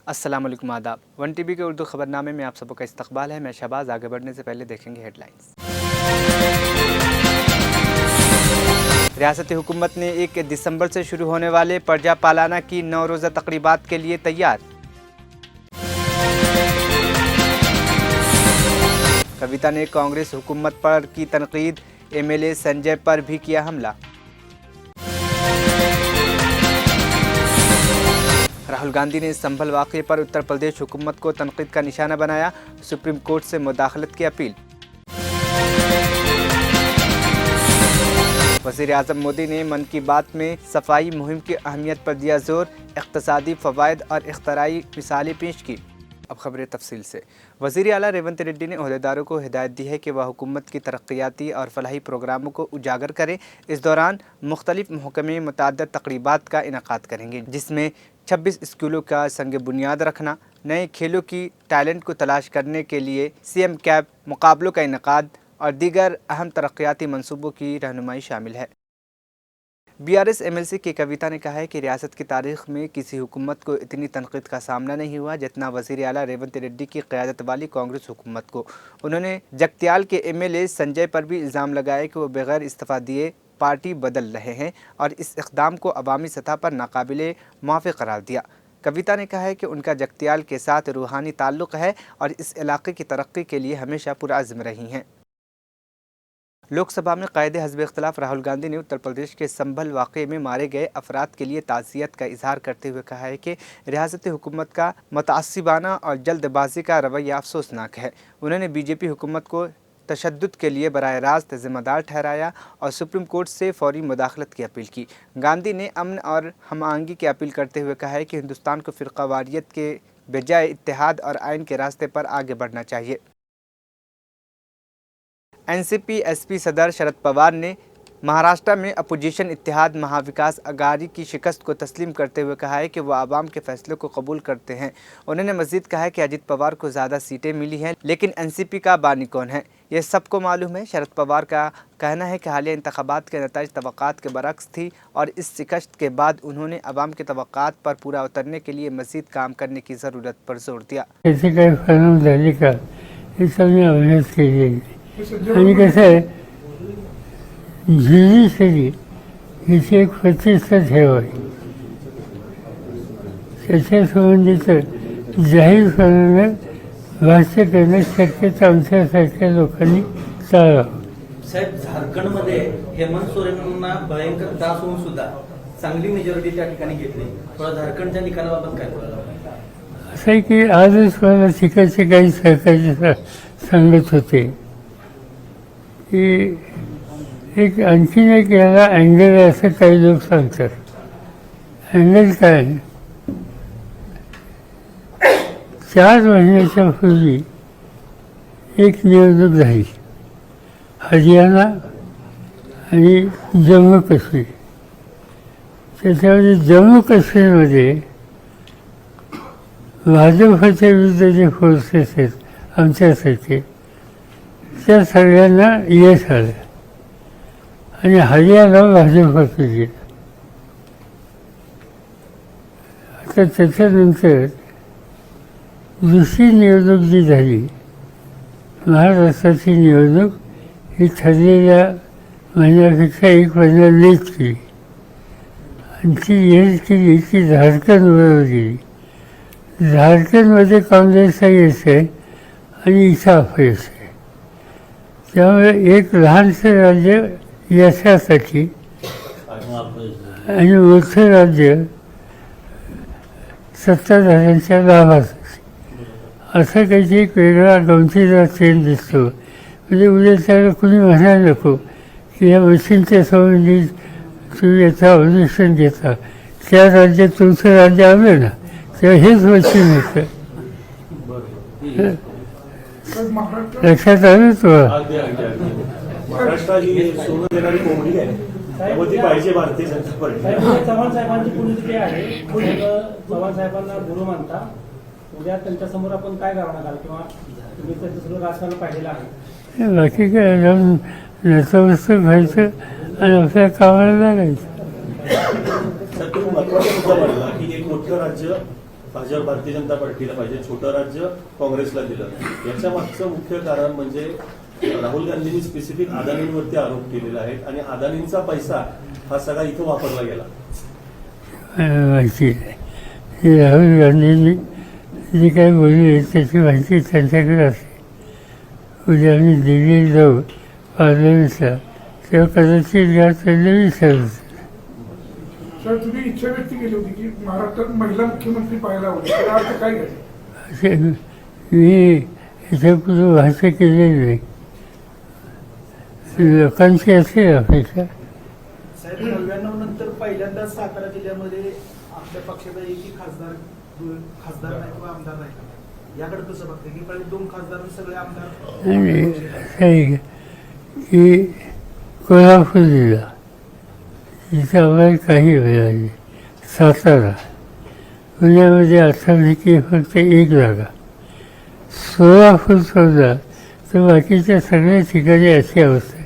अस्सलाम वालेकुम आदाब। वन टीवी के उर्दू खबरनामे में आप सबका इस्तकबाल है। मैं शहबाज। आगे बढ़ने से पहले देखेंगे हेडलाइंस। रियासती हुकूमत ने 1 दिसंबर से शुरू होने वाले पर्जा पालाना की 9 रोज़ा तकरीबात के लिए तैयार। कविता ने कांग्रेस हुकूमत पर की तनकीद, MLA संजय पर भी किया हमला। राहुल गांधी ने संभल वाक़े पर उत्तर प्रदेश हुकूमत को तनकीद का निशाना बनाया, सुप्रीम कोर्ट से मुदाखलत की अपील। वज़ीर आज़म मोदी ने मन की बात में सफाई मुहिम की अहमियत पर दिया जोर, इक़्तिसादी फ़वाइद और इख्तराई मिसालें पेश की। अब खबरें तफसील से। वज़ीर आला रेवंत रेड्डी ने ओहदेदारों को हिदायत दी है कि वह हुकूमत की तरक्याती और फलाही प्रोग्रामों को उजागर करें। इस दौरान मुख्तलिफ महकमे मुतअद्दिद तकरीबात का इनेकाद करेंगे, जिसमें 26 स्कूलों का संग बुनियाद रखना, नए खेलों की टैलेंट को तलाश करने के लिए CM कैप मुकाबलों का इनेकाद और दीगर अहम तरक्याती मंसूबों की रहनुमाई शामिल है। BRS MLC की कविता ने कहा है कि रियासत की तारीख में किसी हुकूमत को इतनी तनकीद का सामना नहीं हुआ जितना वज़ीर आला रेवंत रेड्डी की क़यादत वाली कांग्रेस हुकूमत को। उन्होंने जगत्याल के MLA संजय पर भी इल्ज़ाम लगाया कि वो बगैर इस्तीफ़ा दिए पार्टी बदल रहे हैं और इस इक़दाम को अवामी सतह पर नाकाबिले मुआफ़ करार दिया। कविता ने कहा है कि उनका जगत्याल के साथ रूहानी ताल्लुक़ है और इस इलाके की तरक्की के लिए हमेशा पुरअज़्म रही हैं। लोकसभा में कायदे हज़्ब इख्तिलाफ राहुल गांधी ने उत्तर प्रदेश के संभल वाक़े में मारे गए अफराद के लिए ताज़ियत का इजहार करते हुए कहा है कि रियासती हुकूमत का मुतअस्सिबाना और जल्दबाजी का रवैया अफसोसनाक है। उन्होंने BJP हुकूमत को तशद्दुद के लिए बराह रास्त ज़िम्मेदार ठहराया और सुप्रीम कोर्ट से फौरी मुदाखलत की अपील की। गांधी ने अमन और हम आहंगी की अपील करते हुए कहा है कि हिंदुस्तान को फ़िरक़ावारियत के बजाय इत्तेहाद और आइन के रास्ते पर आगे बढ़ना चाहिए। NCP SP सदर शरद पवार ने महाराष्ट्र में अपोजिशन इत्तेहाद महाविकास अघाड़ी की शिकस्त को तस्लीम करते हुए कहा है कि वह आवाम के फैसलों को कबूल करते हैं। उन्होंने मज़ीद कहा है कि अजित पवार को ज़्यादा सीटें मिली हैं, लेकिन NCP का बानी कौन है यह सबको मालूम है। शरद पवार का कहना है कि हालिया इंतखाबात के नताइज तवक्कात के बरक्स थी और इस शिकस्त के बाद उन्होंने आवाम के तवक्कात पर पूरा उतरने के लिए मज़ीद काम करने की ज़रूरत पर जोर दिया। आणि कसं आहे, ज्युडिशरी हिची एक प्रतिष्ठा ठेवावी, त्याच्या संबंधीचं जाहीरपणाने भाष्य करणं शक्यता आमच्यासारख्या लोकांनी टाळावं। साहेब, झारखंडमध्ये हेमंत सोरेनना भयंकर त्रास होऊन सुद्धा चांगली मेजॉरिटी त्या ठिकाणी घेतली। थोडा झारखंडच्या निकालाबाबत काय बोलाल? असं आहे की आजच मला तिकडचे काही सहकारी सांगत होते की एक आणखीन एक याला अँगल आहे असं काही लोक सांगतात। अँगल काय, 4 महिन्याच्या पूर्वी एक निवडणूक झाली हरियाणा आणि जम्मू काश्मीर। त्याच्यामध्ये जम्मू काश्मीरमध्ये भाजपच्या विरुद्ध जे फोर्सेस आहेत आमच्यासारखे, त्या सगळ्यांना यश आलं आणि हरियाणा भाजपकडे गेलं। आता त्याच्यानंतर दुसरी निवडणूक जी झाली, महाराष्ट्राची निवडणूक, ही ठरलेल्या महिन्यापेक्षा 1 महिना लेट केली आणि ती यश केली की झारखंडबरोबर गेली। झारखंडमध्ये काँग्रेसचा यश आहे आणि इथं अपयश आहे। त्यामुळे एक लहानसं राज्य यशासाठी आणि मोठं राज्य सत्ताधाऱ्यांच्या लाभासाठी, असं काहीतरी एक वेगळा गमतीदार ट्रेंड दिसतो। म्हणजे उद्या त्याला कुणी म्हणायला नको की या मशीनच्या संबंधित तुम्ही याचा ऑब्जेक्शन घेता, त्या राज्यात तुमचं राज्य आलं ना तेव्हा हेच मशीन येतं। लक्षात आलं तुला? महाराष्ट्र ही सोडून देणारी कोंबडी आहे, त्यामुळे ती पाहिजे भारतीय जनता पार्टी। चव्हाण साहेबांची पुण्यतिथी आहे, चव्हाण साहेबांना गुरु मानता, उद्या त्यांच्यासमोर आपण काय करणार घाल किंवा तुम्ही त्याचं सगळं राजकारण पाहिलेलं आहे? बाकी काय, जाऊन नतमस्तक व्हायचं आणि आपल्या कामाला लागायचं। महत्वाचा मुद्दा मांडला की एक मोठं राज्य भाजप भारतीय जनता पार्टीला पाहिजे, छोटं राज्य काँग्रेसला दिलं. याच्या मागचं मुख्य कारण म्हणजे राहुल गांधींनी स्पेसिफिक अदानींवरती आरोप केलेला आहे आणि अदानींचा पैसा हा सगळा इथं वापरला गेला. माहिती आहे राहुल गांधींनी जी काही बोलली त्याची माहिती त्यांच्याकडे असते. उद्या आम्ही दिल्लीला जाऊ पार्लमेंटला तेव्हा कदाचित या त्यांना विचारू. सर तुम्ही इच्छा व्यक्त केली होती की महाराष्ट्रात महिला मुख्यमंत्री पाहायला हवी, त्याचा अर्थ काय घ्यायचा? मी याच्यापुढे भाषा केलेली नाही. लोकांची असेल अपेक्षा. साहेब 99 नंतर पहिल्यांदाच सातारा जिल्ह्यामध्ये आपल्या पक्षाचा एकही खासदार नाही किंवा आमदार नाही. याकडे कसं बघते की पहिले 2 खासदार सगळे आमदार आणि असं आहे की कोल्हापूर जिल्हा तिथे आम्हाला काही मिळाली. सातारा पुण्यामध्ये आठवली की फक्त 1 जागा. सोलापूर सोडला तर बाकीच्या सगळ्या ठिकाणी अशी अवस्था आहे.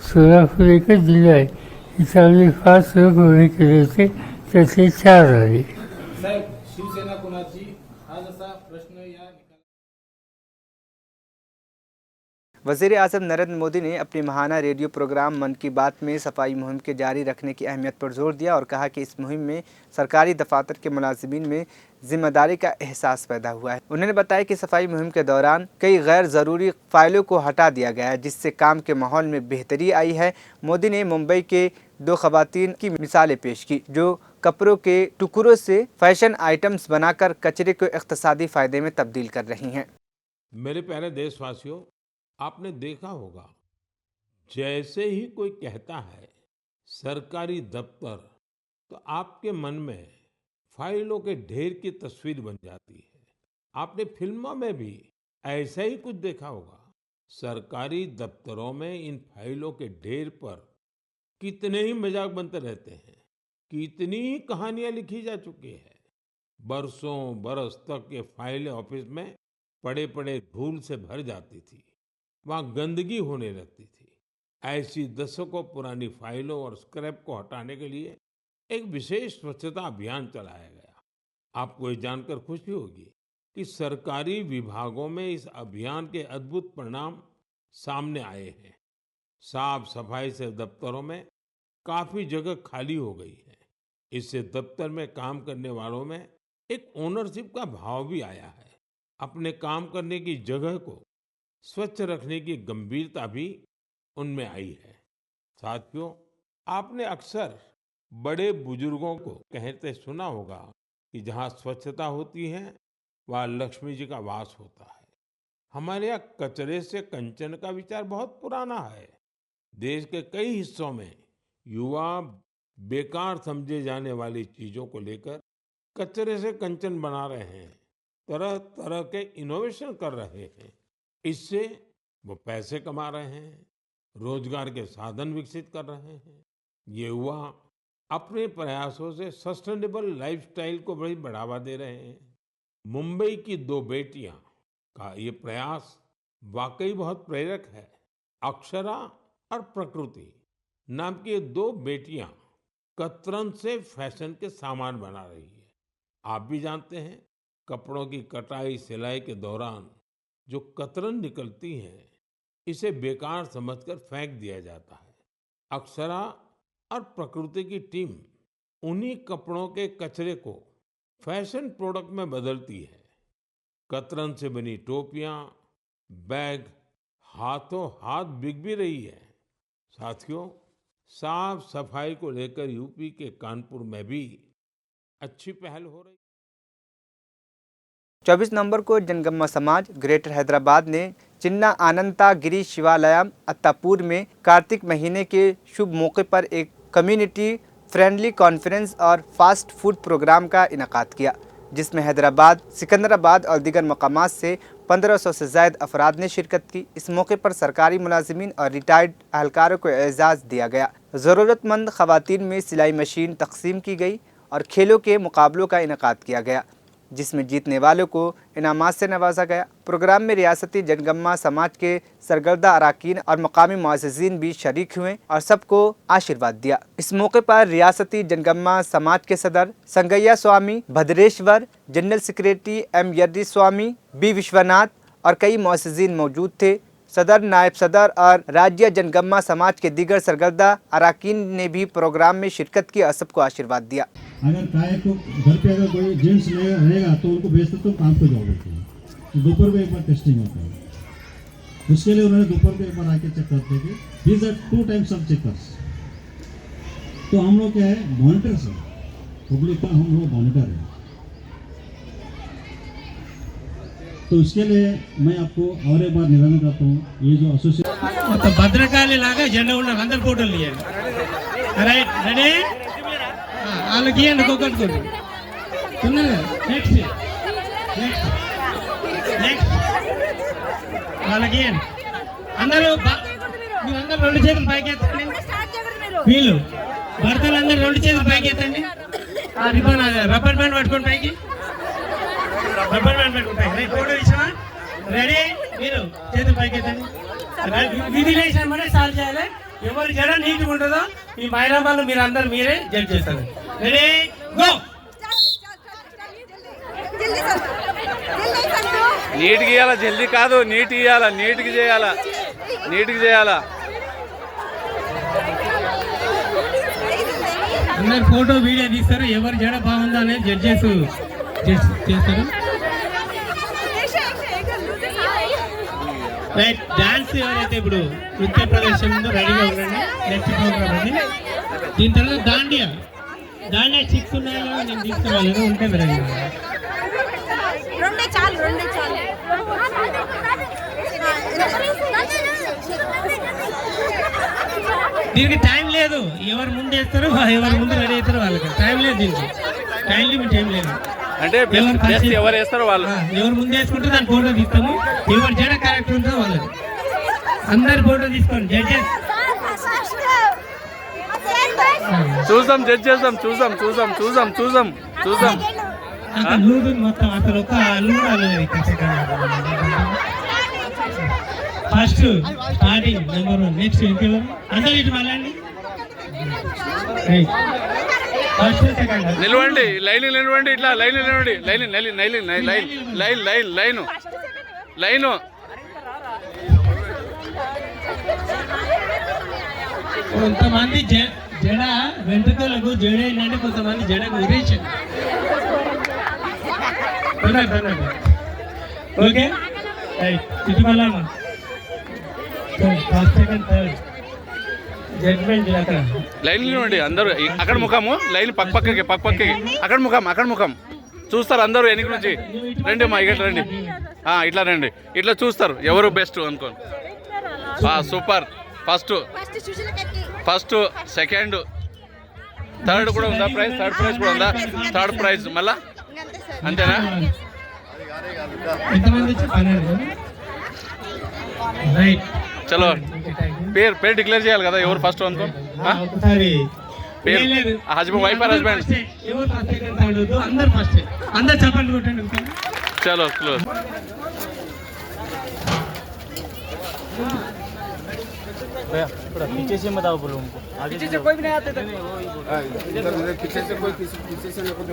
सोलापूर एकच जिल्हा आहे तिथे आम्ही 5 लोक उभे केले होते, त्यातले 4 आले. साहेब शिवसेना कोणाची हा जसा प्रश्न या वज़ीर आज़म नरेंद्र मोदी ने अपने महाना रेडियो प्रोग्राम मन की बात में सफाई मुहिम के जारी रखने की अहमियत पर जोर दिया और कहा कि इस मुहिम में सरकारी दफातर के मुलाजिमीन में जिम्मेदारी का एहसास पैदा हुआ है। उन्होंने बताया कि सफाई मुहिम के दौरान कई गैर ज़रूरी फ़ाइलों को हटा दिया गया है, जिससे काम के माहौल में बेहतरी आई है। मोदी ने मुंबई के 2 ख़वातीन की मिसालें पेश की जो कपड़ों के टुकड़ों से फैशन आइटम्स बनाकर कचरे को इक़्तिसादी फ़ायदे में तब्दील कर रही हैं। मेरे प्यारे देशवासियों, आपने देखा होगा जैसे ही कोई कहता है सरकारी दफ्तर तो आपके मन में फाइलों के ढेर की तस्वीर बन जाती है। आपने फिल्मों में भी ऐसा ही कुछ देखा होगा। सरकारी दफ्तरों में इन फाइलों के ढेर पर कितने ही मजाक बनते रहते हैं, कितनी ही कहानियां लिखी जा चुकी है। बरसों बरस तक ये फाइलें ऑफिस में पड़े पड़े धूल से भर जाती थी, वहां गंदगी होने लगती थी। ऐसी दशकों पुरानी फाइलों और स्क्रैप को हटाने के लिए एक विशेष स्वच्छता अभियान चलाया गया। आपको ये जानकर खुशी होगी कि सरकारी विभागों में इस अभियान के अद्भुत परिणाम सामने आए हैं। साफ सफाई से दफ्तरों में काफी जगह खाली हो गई है। इससे दफ्तर में काम करने वालों में एक ओनरशिप का भाव भी आया है। अपने काम करने की जगह को स्वच्छ रखने की गंभीरता भी उनमें आई है। साथियों, आपने अक्सर बड़े बुजुर्गों को कहते सुना होगा कि जहाँ स्वच्छता होती है वहाँ लक्ष्मी जी का वास होता है। हमारे यहाँ कचरे से कंचन का विचार बहुत पुराना है। देश के कई हिस्सों में युवा बेकार समझे जाने वाली चीजों को लेकर कचरे से कंचन बना रहे हैं, तरह तरह के इनोवेशन कर रहे हैं। इससे वो पैसे कमा रहे हैं, रोजगार के साधन विकसित कर रहे हैं। ये युवा अपने प्रयासों से सस्टेनेबल लाइफस्टाइल को बड़ी बढ़ावा दे रहे हैं। मुंबई की 2 बेटियां का ये प्रयास वाकई बहुत प्रेरक है। अक्षरा और प्रकृति नाम की ये 2 बेटियां कतरन से फैशन के सामान बना रही है। आप भी जानते हैं, कपड़ों की कटाई सिलाई के दौरान जो कतरन निकलती है इसे बेकार समझकर फेंक दिया जाता है। अक्षरा और प्रकृति की टीम उन्हीं कपड़ों के कचरे को फैशन प्रोडक्ट में बदलती है। कतरन से बनी टोपियां, बैग हाथों हाथ बिक भी रही है। साथियों, साफ सफाई को लेकर यूपी के कानपुर में भी अच्छी पहल हो रही है। 24 नवंबर को जनगम्मा समाज ग्रेटर हैदराबाद ने चिन्ना आनंता गिरी शिवालयम अत्तापुर में कार्तिक महीने के शुभ मौके पर एक कम्युनिटी फ्रेंडली कॉन्फ्रेंस और फास्ट फूड प्रोग्राम का इनेकाद किया, जिसमें हैदराबाद, सिकंदराबाद और दीगर मकामात से 1500 से ज़ायद अफराद ने शिरकत की। इस मौके पर सरकारी मुलाजिमीन और रिटायर्ड अहलकारों को एजाज़ दिया गया। ज़रूरतमंद ख़वातीन में सिलाई मशीन तकसीम की गई और खेलों के मुकाबलों का इनेकाद किया गया। जिसमें जीतने वालों को इनामात से नवाजा गया। प्रोग्राम में रियासती जनगम्मा समाज के सरगर्दा अराकीन और मकामी मुअज़्ज़िज़ीन भी शरीक हुए और सबको आशीर्वाद दिया। इस मौके पर रियासती जनगम्मा समाज के सदर संगैया स्वामी भद्रेश्वर, जनरल सेक्रेटरी एम यर्री स्वामी, बी विश्वनाथ और कई मुअज़्ज़िज़ीन मौजूद थे। सदर, नायब सदर और राज्य जनगम्मा समाज के दीगर सरगर्दा अराकीन ने भी प्रोग्राम में शिरकत की और सबको आशीर्वाद दिया। अगर काय को घर पे अगर कोई जेंट्स रहेगा तो उनको भेजते तो काम पे जाओ बोलते हैं, तो दोपहर में एक बार टेस्टिंग होता है। उसके लिए उन्होंने दोपहर को एक बार आके चेक करते हैं कि these are 2 times of checkers. तो हम लोग क्या है, मॉनिटर्स है, पब्लिक का हम लोग मॉनिटर है। तो इसके लिए मैं आपको और एक बार निवेदन करता हूँ, ये जो एसोसिएशन భద్రకాళి లాగా జెండా ఉన్న అందరు ఫోటోలు తీయండి. రైట్, రెడీ, వాళ్ళకి గీయండి ఒక్కొక్కటి. నెక్స్ట్ వాళ్ళకి గీయండి. అందరూ మీరందరూ 2 చేతులు పైకి ఎత్తండి. వీళ్ళు భర్తలందరూ 2 చేతులు పైకి ఎత్తండి. రిబ్బన్ రబ్బర్ బ్యాండ్ పట్టుకోండి పైకి. రబ్బర్ బ్యాండ్ పెట్టుకుంటాయి. ఫోటో తీసామా? రెడీ, మీరు చేతులు పైకి ఎత్తండి. విధి లేచామని సాల్వ్ చేయాలి. ఎవరు జడ నీట్గా ఉంటుందో ఈ మహిళా వాళ్ళు మీరు అందరు మీరే జడ్జ్ చేస్తారు. Ready, go. నీట్ గీయాలా, జల్దీ కాదు, నీట్ గీయాలా, నీట్గా చేయాలా, నీట్గా చేయాలా. అందరు ఫోటో వీడియో తీస్తారు. ఎవరు జడ బాగుందా అనేది జడ్జెస్ చేస్తారు. రైట్, డాన్స్ ఎవరైతే ఇప్పుడు నృత్య ప్రదర్శన ఉందో రెడీగా ఉండండి. నెక్స్ట్ ప్రోగ్రామ్ అది. దీని తర్వాత దాండియా 6 ఉన్నాయో నేను తీసుకురాలేదు, ఉంటే రెడీగా దీనికి టైం లేదు. ఎవరు ముందు వేస్తారో ఎవరు ముందు రెడీ అవుతారో వాళ్ళకి టైం లేదు. దీనికి టైం లిమిట్ ఏం లేదు. అంటే ఎవరు వేస్తారో వాళ్ళు, ఎవరు ముందు వేసుకుంటే దాని ఫోటో తీస్తాము. ఎవరు జడ కరెక్ట్ ఉంటుందో వాళ్ళకి అందరు ఫోటో తీసుకోండి. జడ్జెస్ చూద్దాం, జడ్జ్ చేద్దాం, చూద్దాం చూద్దాం చూద్దాం చూద్దాం చూద్దాం. అక్కడ లూడు మొత్తం అసలు ఒక లూడు అలేదు. First starting number 1. నెక్స్ట్ ఇంకెవరు అందరూ ఇటు మళ్ళండి. ఫస్ట్ సెకండ్ నిలవండి, లైన్ నిలవండి, ఇట్లా లైన్ నిలవండి, line line line line line line line line. కొంతమంది జడ వెంట్రుకలకు జడ ఏంటంటే కొంతమంది జడకు ఉరేసారు. ఓకే, ఇటు మళ్ళా ఫస్ట్ సెకండ్ థర్డ్ జడ్జ్మెంట్ అక్కడ లైన్ నిలవండి అందరూ. అక్కడ ముఖము లైన్ పక్కకి అక్కడ ముఖం చూస్తారు అందరూ. వెనక నుంచి రండి అమ్మా, ఇట్లా రండి, ఇట్లా రండి, ఇట్లా చూస్తారు ఎవరు బెస్ట్ అనుకోండి. సూపర్. ఫస్ట్ సెకండ్ థర్డ్ కూడా ఉందా ప్రైజ్? థర్డ్ ప్రైజ్ కూడా ఉందా? థర్డ్ ప్రైజ్ మళ్ళా అంతేనా? చలో, పేరు డిక్లేర్ చేయాలి కదా, ఎవరు ఫస్ట్ అనుకో. పేరు హస్బెండ్, వైఫ్ ఆర్ హస్బెండ్? చలో క్లోజ్. पीछे से मत आओ, बोलो उनको आगे से कोई भी नहीं आते थे। पीछे से कोई पीछे से देखो,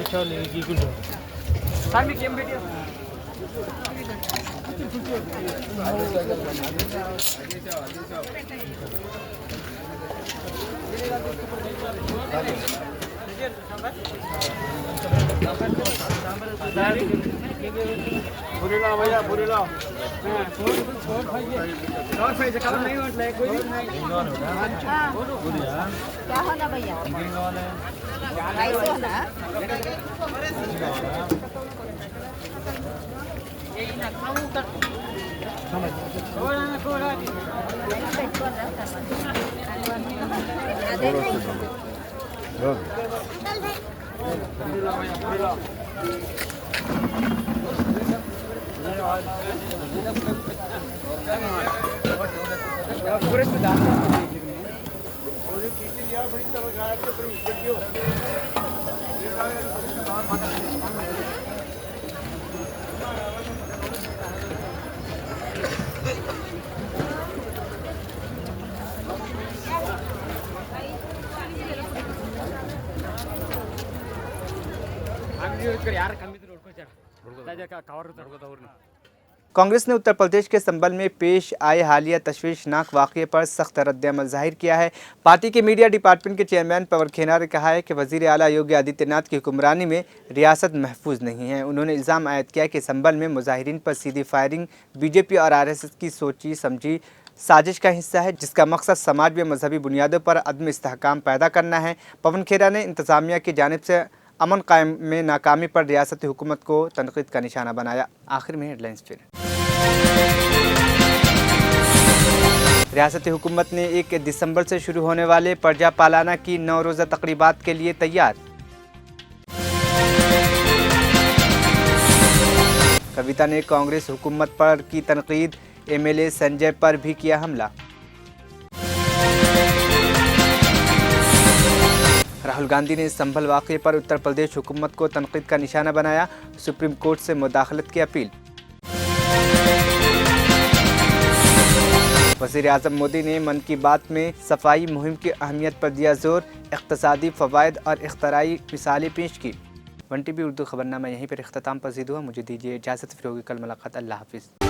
अच्छा लेगी कुछ सामने गेम वीडियो पूरी लाओ भैया, पूरी लाओ। और भाई से कलर नहीं होता है कोई क्या होना भैया? कैसे होना? पूरे कांग्रेस ने उत्तर प्रदेश के संबल में पेश आए हालिया तशवीशनाक वाक़े पर सख्त रद्द-ए-अमल जाहिर किया है। पार्टी के मीडिया डिपार्टमेंट के चेयरमैन पवन खेरा ने कहा है कि वज़ीर आला योगी आदित्यनाथ की हुक्मरानी में रियासत महफूज नहीं है। उन्होंने इल्ज़ाम आयद किया कि संबल में मुजाहिरीन पर सीधी फायरिंग बीजेपी और RSS की सोची समझी साजिश का हिस्सा है, जिसका मकसद समाज में मजहबी बुनियादों पर अदम इस्तेहकाम पैदा करना है। पवन खेरा ने इंतज़ामिया की जानिब से अमन कायम में नाकामी पर रियासती हुकूमत को तनकीद का निशाना बनाया। आखिर में हेडलाइंस फिर। रियासती हुकूमत ने 1 दिसंबर से शुरू होने वाले प्रजा पालाना की 9 रोज़ा तकरीबात के लिए तैयार। कविता ने कांग्रेस हुकूमत पर की तनकीद, MLA संजय पर भी किया हमला। राहुल गांधी ने संभल वाक़े पर उत्तर प्रदेश हुकूमत को तनकीद का निशाना बनाया। सुप्रीम कोर्ट से मुदाखलत की अपील। वज़ीर आज़म मोदी ने मन की बात में सफाई मुहिम की अहमियत पर दिया जोर, इक़्तिसादी फ़वाइद और इख्तराई मिसालें पेश की। 1TV उर्दू खबरनामा यहीं पर इख्तिताम पसीद हुआ। मुझे दीजिए इजाज़त, फिर होगी कल मुलाकात। अल्लाह हाफ़िज़।